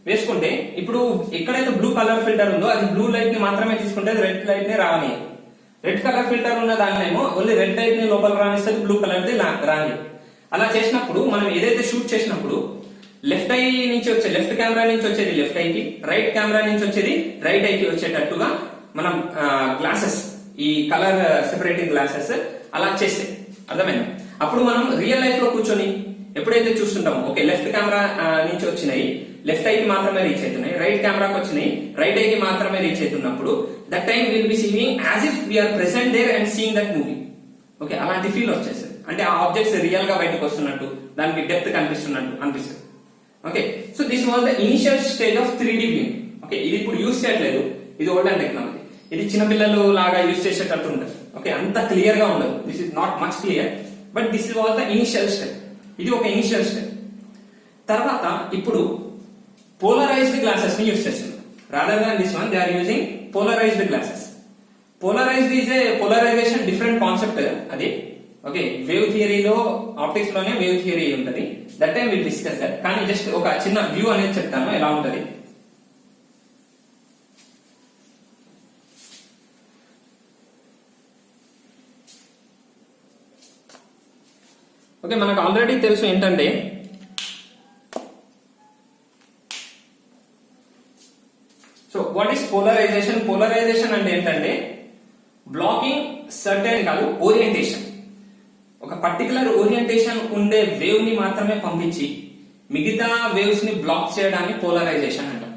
వేసుకుంటే ఇప్పుడు ఎక్కడైతే బ్లూ కలర్ ఫిల్టర్ ఉందో అది బ్లూ లైట్ ని మాత్రమే తీసుకుంటే రెడ్ లైట్ ని రాని. రెడ్ కలర్ ఫిల్టర్ ఉన్న దానినేమో ఓన్లీ రెడ్ లైట్ ని లోపల రానిస్తుంది, బ్లూ కలర్ ది రాని. అలా చేసినప్పుడు మనం ఏదైతే షూట్ చేసినప్పుడు లెఫ్ట్ కెమెరా నుంచి వచ్చేది లెఫ్ట్ ఐకి, రైట్ కెమెరా నుంచి వచ్చేది రైట్ ఐకి వచ్చేటట్టుగా మనం గ్లాసెస్ ఈ కలర్ సెపరేటింగ్ గ్లాసెస్ అలా చేస్తే అర్థమైంది. అప్పుడు మనం రియల్ లైఫ్ లో కూర్చొని ఎప్పుడైతే చూస్తుంటామో ఓకే లెఫ్ట్ కెమెరా నుంచి వచ్చినాయి లెఫ్ట్ ఐకి మాత్రమే రీచ్ అవుతున్నాయి, రైట్ కెమెరాకి వచ్చినాయి రైట్ ఐకి మాత్రమే రీచ్ అవుతున్నప్పుడు that time will be seeing as if we are present there and seeing that movie. Okay అలాంటి ఫీల్ వచ్చేస్తుంది. అంటే ఆ ఆబ్జెక్ట్స్ రియల్ గా బయటకు వస్తున్నట్టు, దానికి డెప్త్ కనిపిస్తున్నట్టు అనిపిస్తుంది. Okay so this was the initial stage of 3D viewing. Okay ఇది ఇప్పుడు యూజ్ చేయట్లేదు, ఇది ఓల్డెన్ టెక్నాలజీ. ఇది చిన్నపిల్లలు లాగా యూజ్ చేసేటట్టు ఉంటుంది. ఓకే అంత క్లియర్ గా ఉండదు, this is not much clear but this was the initial step. ఇది ఒక ఇనిషియల్ స్టెప్. తర్వాత ఇప్పుడు పోలరైజ్డ్ గ్లాసెస్ ని యూజ్ చేస్తున్నారు. Rather than this one they are using polarised glasses. Polarised is a polarisation different concept అది. ఓకే వేవ్ థియరీలో ఆప్టిక్స్ లోనే వేవ్ థియరీ ఉంటుంది, that time will discuss that. కానీ జస్ట్ ఒక చిన్న వ్యూ అనేది చెప్తాను ఎలా ఉంటది. ఓకే మనకు ఆల్రెడీ తెలుసు ఏంటంటే so what is polarisation. Polarisation అంటే ఏంటంటే బ్లాకింగ్ సర్టెన్ కాదు ఓరియంటేషన్. ఒక పర్టికులర్ ఓరియంటేషన్ ఉండే వేవ్ ని మాత్రమే పంపించి మిగతా వేవ్స్ ని బ్లాక్ చేయడాన్ని పోలరైజేషన్ అంటాం.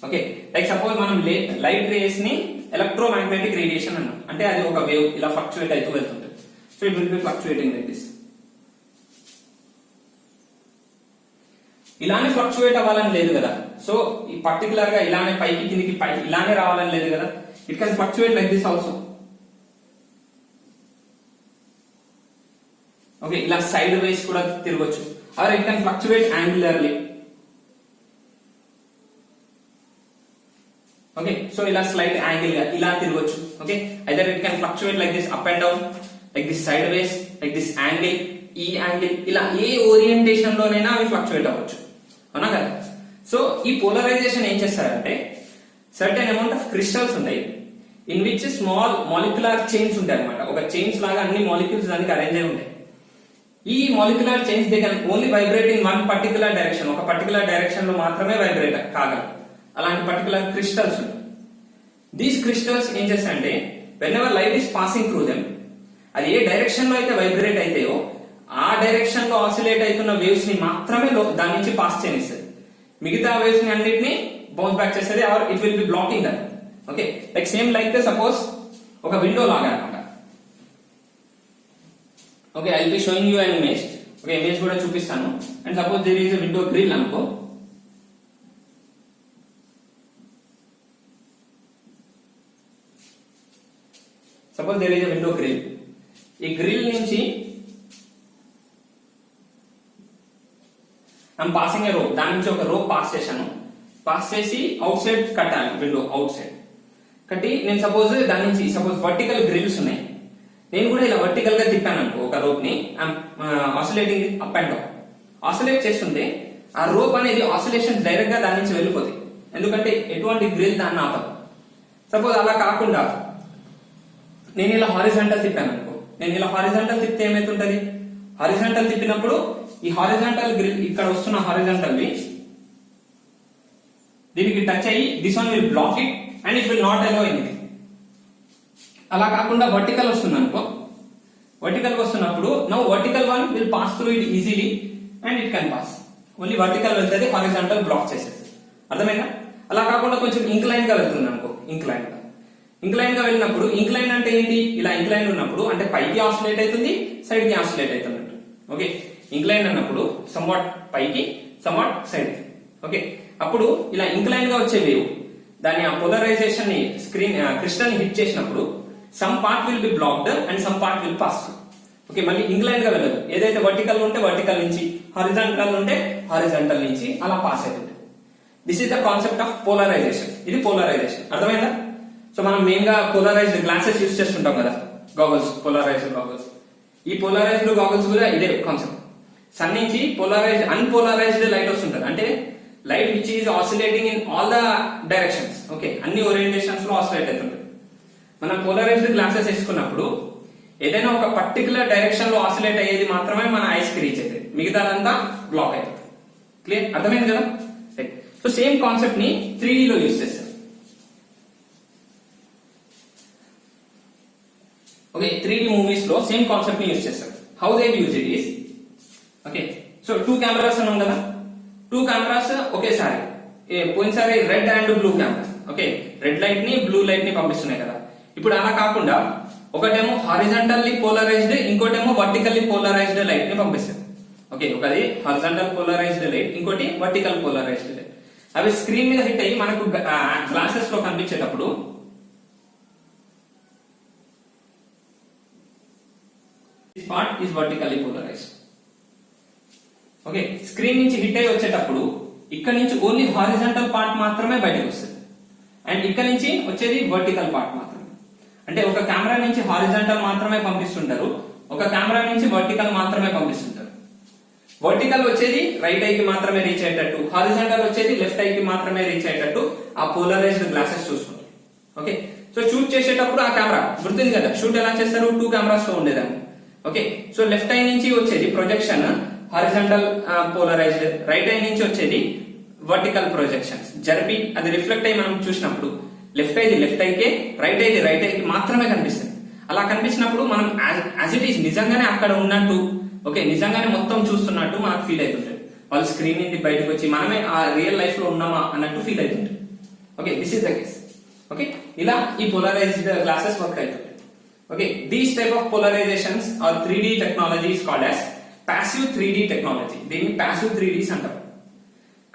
ఓకే లైక్ సపోజ్ మనం లైట్ రేస్ ని ఎలక్ట్రోమాగ్నెటిక్ రేడియేషన్ అన్నాం. అంటే అది ఒక వేవ్ ఇలా ఫ్లక్చువేట్ అవుతూ వెళ్తుంటుంది. So it will be fluctuating like this. ఇలానే ఫ్లక్చువేట్ అవ్వాలని లేదు కదా. సో ఈ పర్టికులర్ గా ఇలానే పైకి కిందికి ఇలానే రావాలని లేదు కదా. It can fluctuate like this also. Okay ఇలా సైడ్ వేస్ కూడా తిరగొచ్చు. Or it can fluctuate angularly. Okay so ఇలా స్లైట్ యాంగిల్ గా ఇలా తిరగొచ్చు. Okay either it can fluctuate like this up and down, like this side ways, like this angle, ఈ యాంగిల్, ఇలా ఏ ఓరియంటేషన్ లోనైనా అవి ఫ్లక్చువేట్ అవ్వచ్చు. అవునా కదా. సో ఈ పోలరైజేషన్ ఏం చేస్తారంటే సర్టెన్ అమౌంట్ ఆఫ్ క్రిస్టల్స్ ఉంటాయి in which small molecular chains ఉంటాయి అనమాట. ఒక చైన్స్ లాగా అన్ని మాలిక్యూల్స్ దానికి అరేంజ్ అయి ఉంటాయి. ఈ molecular chains they can only vibrate in one particular direction. ఒక పర్టికులర్ డైరెక్షన్ లో మాత్రమే వైబ్రేట్ కాగలరు. అలాంటి పర్టికులర్ క్రిస్టల్స్ ఉంటాయి. దీస్ క్రిస్టల్స్ ఏం చేస్తాయంటే when ever lied is passing through them, అది ఏ డైరెక్షన్ లో అయితే వైబ్రేట్ అయితాయో ఆ డైరెక్షన్ లో ఆసిలేట్ అవుతున్న వేవ్స్ ని మాత్రమే దాని నుంచి పాస్ చేయనిస్తుంది. మిగతా వేవ్స్ ని అన్నిటిని బౌన్స్ బ్యాక్ చేస్తుంది. Or it will be blocking that. Okay like same like suppose ఒక విండో లాగా అనమాట. Okay I will be showing you an image. Okay image కూడా చూపిస్తాను. And suppose there is a window grill అనుకో. Suppose there is a window grill. ఈ గ్రిల్ నుంచి ఐఎమ్ పాసింగ్ ఏ రోప్, దాని నుంచి ఒక రోప్ పాస్ చేశాను. పాస్ చేసి అవుట్ సైడ్ కట్టాలి, విండో అవుట్ సైడ్ కట్టి నేను సపోజ్ దాని నుంచి సపోజ్ వర్టికల్ గ్రిల్స్ ఉన్నాయి, నేను కూడా ఇలా వర్టికల్ గా తిప్పాను అనుకో ఒక రోప్ ని, oscillating up and down. Oscillate చేస్తుంటే ఆ రోప్ అనేది ఆసిలేషన్ డైరెక్ట్ గా దాని నుంచి వెళ్ళిపోతాయి. ఎందుకంటే ఎటువంటి గ్రిల్ దాన్ని ఆపదు. సపోజ్ అలా కాకుండా నేను ఇలా హారిజాంటల్ తిప్పాను అనుకో, నేను ఇలా హారిజాంటల్ తిప్పితే ఏమైతుంటది, హారిజాంటల్ తిప్పినప్పుడు ఈ హారిజాంటల్ గ్రిల్ ఇక్కడ వస్తున్న హారిజాంటల్ దీనికి టచ్ అయ్యి this one will block it and it will not allow anything. అలా కాకుండా వర్టికల్ వస్తుంది అనుకో, వర్టికల్ వస్తున్నప్పుడు now vertical one will pass through it easily and it can pass. Only vertical వెళ్తే హారిజాంటల్ బ్లాక్ చేసేది. అర్థమైందా? అలా కాకుండా కొంచెం ఇంక్లైన్ గా వెళ్తుంది అనుకో, ఇంక్లైన్ గా వెళ్ళినప్పుడు, ఇంక్లైన్ అంటే ఏంటి, ఇలా ఇంక్లైన్ ఉన్నప్పుడు అంటే పైకి ఆసిలేట్ అవుతుంది, సైడ్ కి ఆసిలేట్ అవుతున్నట్టు. ఓకే, ఇంక్లైన్ అన్నప్పుడు సమ్వాట్ పైకి సమ్వాట్ సైడ్. ఓకే, అప్పుడు ఇలా ఇంక్లైన్ గా వచ్చే వేవ్ దాని ఆ పోలరైజేషన్ ని క్రిస్టల్ ని హిట్ చేసినప్పుడు some part will be blocked and some part will pass. Okay, మళ్ళీ ఇంక్లైన్ గా వెళ్ళదు. ఏదైతే వర్టికల్ ఉంటే వర్టికల్ నుంచి, హారిజాంటల్ ఉంటే హారిజాంటల్ నుంచి అలా పాస్ అవుతుంది. This is the concept of polarisation. ఇది పోలరైజేషన్. అర్థమైందా? సో మనం మెయిన్ గా పోలరైజ్డ్ గ్లాసెస్ యూస్ చేస్తుంటాం కదా, గాగల్స్, పోలరైజ్డ్ గాగల్స్. ఈ పోలరైజ్డ్ గాగల్స్ కూడా ఇదే కాన్సెప్ట్. సన్ నుంచి అన్పోలరైజ్డ్ లైట్ వస్తుంటది, అంటే light which is oscillating in all the directions. Okay, అన్ని ఓరియంటేషన్స్ లో ఆసిలేట్ అవుతుంటది. మనం పోలరైజ్డ్ గ్లాసెస్ వేసుకున్నప్పుడు ఏదైనా ఒక పర్టికులర్ డైరెక్షన్ లో ఆసిలేట్ అయ్యేది మాత్రమే మన ఐస్ కి రీచ్ అవుతుంది, మిగతాదంతా బ్లాక్ అవుతుంది. క్లియర్? అర్థమైంది కదా? సో సేమ్ కాన్సెప్ట్ ని 3D లో యూస్ చేస్తారు. ఓకే, 3D మూవీస్ లో సేమ్ కాన్సెప్ట్ ని యూస్ చేస్తారు. How they use it is, okay, so 2 cameras అన్నాం కదా, 2 కెమెరాస్ ఒకేసారి, పోయినసారి red and blue camera, okay, red light ని బ్లూ లైట్ ని పంపిస్తున్నాయి కదా. ఇప్పుడు అలా కాకుండా ఒకటేమో హారిజాంటల్లీ పోలరైజ్డ్, ఇంకోటేమో వర్టికల్లీ పోలరైజ్డ్ లైట్ ని పంపిస్తుంది. ఓకే, ఒకది హారిజాంటల్ పోలరైజ్డ్ లైట్, ఇంకోటి వర్టికల్ పోలరైజ్డ్ లైట్. అవి స్క్రీన్ మీద హిట్ అయ్యి మనకు గ్లాసెస్ లో కనిపించేటప్పుడు this part is vertically polarized. Okay, screen నుంచి హిట్ అయ్యి వచ్చేటప్పుడు ఇక్కడ నుంచి ఓన్లీ హారిజాంటల్ పార్ట్ మాత్రమే బయటకు వస్తుంది అండ్ ఇక్కడ నుంచి వచ్చేది వర్టికల్ పార్ట్ మాత్రమే. అంటే ఒక కెమెరా నుంచి హారిజాంటల్ మాత్రమే పంపిస్తుంటారు, ఒక కెమెరా నుంచి వర్టికల్ మాత్రమే పంపిస్తుంటారు. వర్టికల్ వచ్చేది రైట్ ఐకి మాత్రమే రీచ్ అయ్యేటట్టు, హారిజాంటల్ వచ్చేది లెఫ్ట్ ఐకి మాత్రమే రీచ్ అయ్యేటట్టు ఆ పోలరైజ్డ్ గ్లాసెస్ చూసుకుంటారు. ఓకే, సో షూట్ చేసేటప్పుడు ఆ కెమెరా గుర్తుంది కదా, షూట్ ఎలా చేస్తారు, 2 కెమెరాస్ తో ఉండేదాన్ని. ఓకే, సో లెఫ్ట్ ఐ నుంచి వచ్చేది projection horizontal polarised, right eye నుంచి వచ్చేది వర్టికల్ ప్రొజెక్షన్స్ జరిపి అది రిఫ్లెక్ట్ అయ్యి మనం చూసినప్పుడు లెఫ్ట్ ఐది లెఫ్ట్ ఐకే, రైట్ ఐది రైట్ ఐకి మాత్రమే కనిపిస్తుంది. అలా కనిపించినప్పుడు మనం యాజ్ ఇట్ ఈస్ నిజంగానే అక్కడ ఉన్నట్టు, ఓకే, నిజంగానే మొత్తం చూస్తున్నట్టు మనకు ఫీల్ అవుతుంటది. వాళ్ళు స్క్రీన్ నుండి బయటకు వచ్చి మనమే ఆ రియల్ లైఫ్ లో ఉన్నామా అన్నట్టు ఫీల్ అవుతుంటది. Okay, this is the case. Okay, ఇలా ఈ పోలరైజ్డ్ గ్లాసెస్ వర్క్ అవుతుంది. Okay, these type of polarizations or 3D technology is called as passive 3D technology. దీన్ని passive 3Ds అంటారు.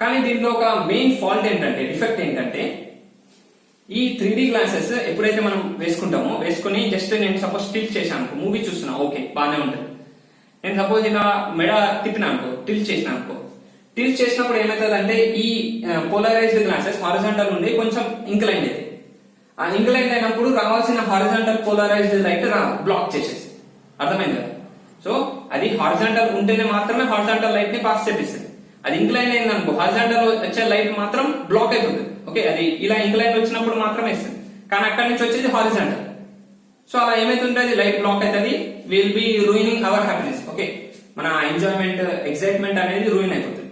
కానీ దీంట్లో ఒక మెయిన్ ఫాల్ట్ ఏంటంటే, డిఫెక్ట్ ఏంటంటే, ఈ 3D గ్లాసెస్ ఎప్పుడైతే మనం వేసుకుంటామో, వేసుకుని జస్ట్ నేను సపోజ్ టిల్ట్ చేశాను, మూవీ చూస్తున్నా, ఓకే బాగానే ఉంటుంది. నేను సపోజ్ ఇలా మెడ తిప్పినా అనుకో, టిల్ట్ చేసిన అనుకో, టిల్ట్ చేసినప్పుడు ఏమవుతుందంటే ఈ పోలరైజ్డ్ గ్లాసెస్ హారిజాంటల్ నుండి కొంచెం ఇంక్లైన్ అయ్యేది. ఆ ఇంక్లైన్ అయినప్పుడు రావాల్సిన హారిజాంటల్ పోలరైజ్డ్ లైట్ బ్లాక్ చేసేసి. అర్థమైంది కదా? సో అది హారిజాంటల్ ఉంటేనే మాత్రమే హారిజాంటల్ లైట్ ని పాస్ చేపిస్తుంది. అది ఇంక్లైన్ అయింది అనుకో, హారిజాంటల్ వచ్చే లైట్ మాత్రం బ్లాక్ అయిపోతుంది. ఓకే, అది ఇలా ఇంక్లైన్ వచ్చినప్పుడు మాత్రమే ఇస్తుంది, కానీ అక్కడి నుంచి వచ్చేది హారిజాంటల్. సో అలా ఏమైతుంటది, లైట్ బ్లాక్ అవుతుంది, will be ruining our happiness. Okay, మన ఎంజాయ్మెంట్, ఎక్సైట్మెంట్ అనేది రూయిన్ అయిపోతుంది.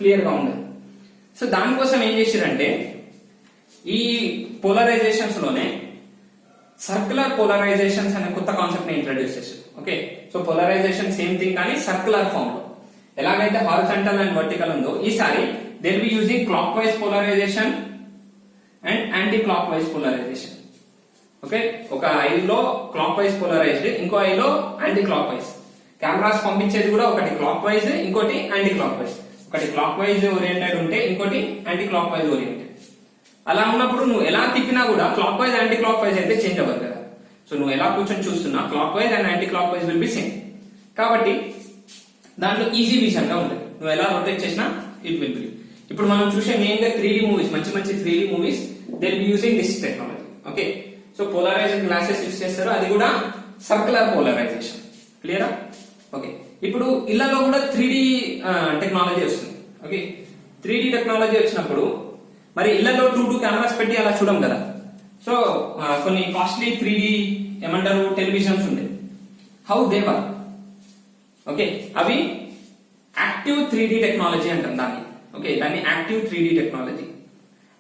క్లియర్ గా ఉండదు. సో దానికోసం ఏం చేశారంటే, ఈ పోలరైజేషన్స్ లోనే సర్క్యులర్ పోలరైజేషన్స్ అనే కొత్త కాన్సెప్ట్ ని ఇంట్రడ్యూస్ చేశారు. Okay, so polarisation same thing కానీ సర్క్యులర్ ఫామ్ లో. ఎలాగైతే హారిజాంటల్ అండ్ వర్టికల్ ఉందో, ఈసారి they will be using clock wise polarisation and anti clock wise polarisation. Okay, ఒక ఐలో క్లాక్ వైజ్ పోలరైజ్డ్, ఇంకో ఐలో యాంటీ క్లాక్ వైజ్. కెమెరాస్ పంపించేది కూడా ఒకటి క్లాక్ వైజ్, ఇంకోటి యాంటీ క్లాక్ వైజ్. ఒకటి క్లాక్ వైజ్ ఓరియంటెడ్ ఉంటే ఇంకోటి యాంటీ క్లాక్ వైజ్ ఓరియంటెడ్. అలా ఉన్నప్పుడు నువ్వు ఎలా తిప్పినా కూడా clock wise anti clock wise అయితే చేంజ్ అవ్వదు కదా. సో నువ్వు ఎలా కూర్చొని చూస్తున్నా clock wise and anti clock wise will be same. కాబట్టి దాంట్లో ఈజీ విజన్ గా ఉంటుంది, నువ్వు ఎలా రొటేట్ చేసినా ఇట్ విల్ బి. ఇప్పుడు మనం చూసే మెయిన్ గా 3D మూవీస్, మంచి మంచి 3D movies, they will be using this technology. Okay, so polarised glasses use చేస్తారు, అది కూడా సర్క్యులర్ పోలరైజేషన్. క్లియరా? ఓకే, ఇప్పుడు ఇళ్లలో కూడా 3D టెక్నాలజీ వస్తుంది. ఓకే, 3D టెక్నాలజీ వచ్చినప్పుడు మరి ఇళ్లలో 2 కెమెరాస్ పెట్టి అలా చూడం కదా. సో కొన్ని కాస్ట్లీ 3D ఏమంటారు టెలివిజన్స్ ఉంటాయి. How they work? ఓకే, అవి యాక్టివ్ 3D టెక్నాలజీ అంటాం దాన్ని. ఓకే, దాన్ని active 3D technology.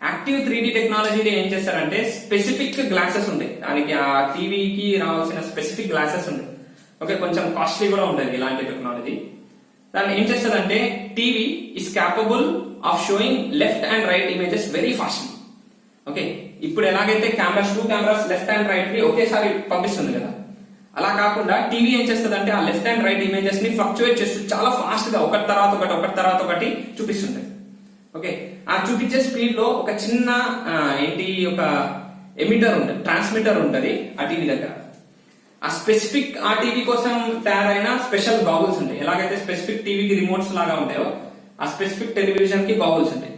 Active 3D టెక్నాలజీలో ఏం చేస్తారంటే స్పెసిఫిక్ గ్లాసెస్ ఉంటాయి, దానికి ఆ టీవీకి రావాల్సిన స్పెసిఫిక్ గ్లాసెస్ ఉంటాయి. ఓకే, కొంచెం కాస్ట్లీ కూడా ఉంటుంది ఇలాంటి టెక్నాలజీ. దాన్ని ఏం చేస్తుందంటే TV is capable of showing left and right images very fast. Okay, ఇప్పుడు ఎలాగైతే cameras 2 cameras left and right ని ఒకేసారి పంపిస్తుంది కదా, అలా కాకుండా టీవీ ఏం చేస్తుంది అంటే ఆ లెఫ్ట్ అండ్ రైట్ ఇమేజెస్ ని ఫ్లక్చువేట్ చేస్తూ చాలా ఫాస్ట్ గా ఒకటి తర్వాత ఒకటి చూపిస్తుంది. ఓకే, ఆ చూపించే స్పీడ్ లో ఒక చిన్న ఒక ఎమిటర్ ఉంటుంది, ట్రాన్స్మిటర్ ఉంటుంది ఆ టీవీ దగ్గర. ఆ స్పెసిఫిక్ ఆ టీవీ కోసం తయారైన స్పెషల్ గాగుల్స్ ఉంటాయి. ఎలాగైతే స్పెసిఫిక్ టీవీకి రిమోట్స్ లాగా ఉంటాయో ఆ స్పెసిఫిక్ టెలివిజన్ కి గాగుల్స్ ఉంటాయి.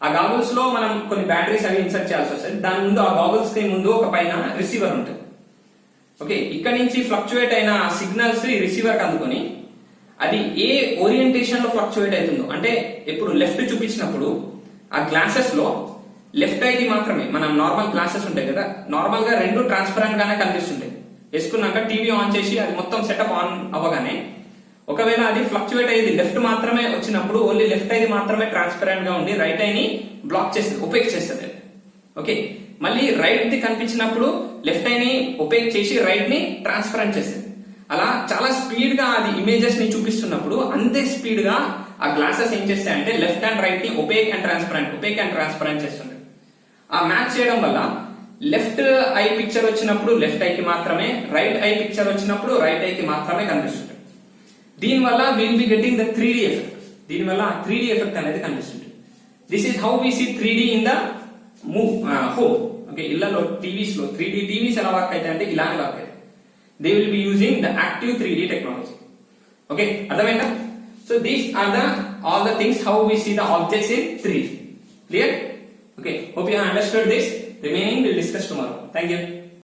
ఆ గాగుల్స్ లో మనం కొన్ని బ్యాటరీస్ అవి ఇన్సర్ట్ చేయాల్సి వస్తుంది. దాని ముందు ఆ గాగుల్స్ కి ముందు ఒక పైన రిసీవర్ ఉంటుంది. ఓకే, ఇక్కడ నుంచి ఫ్లక్చువేట్ అయిన సిగ్నల్స్ ఈ రిసీవర్ కి అందుకొని అది ఏ ఓరియంటేషన్ లో ఫ్లక్చువేట్ అవుతుందో, అంటే ఇప్పుడు లెఫ్ట్ చూపించినప్పుడు ఆ గ్లాసెస్ లో లెఫ్ట్ ఐది మాత్రమే, మనం నార్మల్ గ్లాసెస్ ఉంటాయి కదా, నార్మల్ గా 2 ట్రాన్స్పరెంట్ గానే కనిపిస్తుంటాయి. వేసుకున్నాక టీవీ ఆన్ చేసి అది మొత్తం సెటప్ ఆన్ అవ్వగానే ఒకవేళ అది ఫ్లక్చువేట్ అయ్యేది లెఫ్ట్ మాత్రమే వచ్చినప్పుడు ఓన్లీ లెఫ్ట్ ఐది మాత్రమే ట్రాన్స్పరెంట్ గా ఉండి రైట్ ఐని బ్లాక్ చేస్తుంది, ఒపేక్ చేస్తుంది. ఓకే, మళ్ళీ రైట్ ది కనిపించినప్పుడు లెఫ్ట్ ఐని ఒపేక్ చేసి రైట్ ని ట్రాన్స్పరెంట్ చేస్తుంది. అలా చాలా స్పీడ్ గా అది ఇమేజెస్ ని చూపిస్తున్నప్పుడు అంతే స్పీడ్ గా ఆ గ్లాసెస్ ఏం చేస్తాయంటే లెఫ్ట్ అండ్ రైట్ ని ఒపేక్ అండ్ ట్రాన్స్పరెంట్ చేస్తుంది. ఆ మ్యాచ్ చేయడం వల్ల లెఫ్ట్ ఐ పిక్చర్ వచ్చినప్పుడు లెఫ్ట్ ఐకి మాత్రమే, రైట్ ఐ పిక్చర్ వచ్చినప్పుడు రైట్ ఐకి మాత్రమే కనిపిస్తుంది. దీనివల్ల will be getting the 3D effect. దీనివల్ల 3D ఎఫెక్ట్ అనేది కనిపిస్తుంది. This is how we see 3D in the home. Okay, ఇళ్లలో టీవీస్ లో 3D టీవీస్ ఎలా వర్క్ అయితే అంటే ఇలానే వర్క్ అయితే they will be using the active 3D technology. Okay, అర్థమైందా? So these are the all the things how we see the objects in 3D. Clear? Okay, hope you have understood this. Remaining we'll discuss tomorrow. Thank you.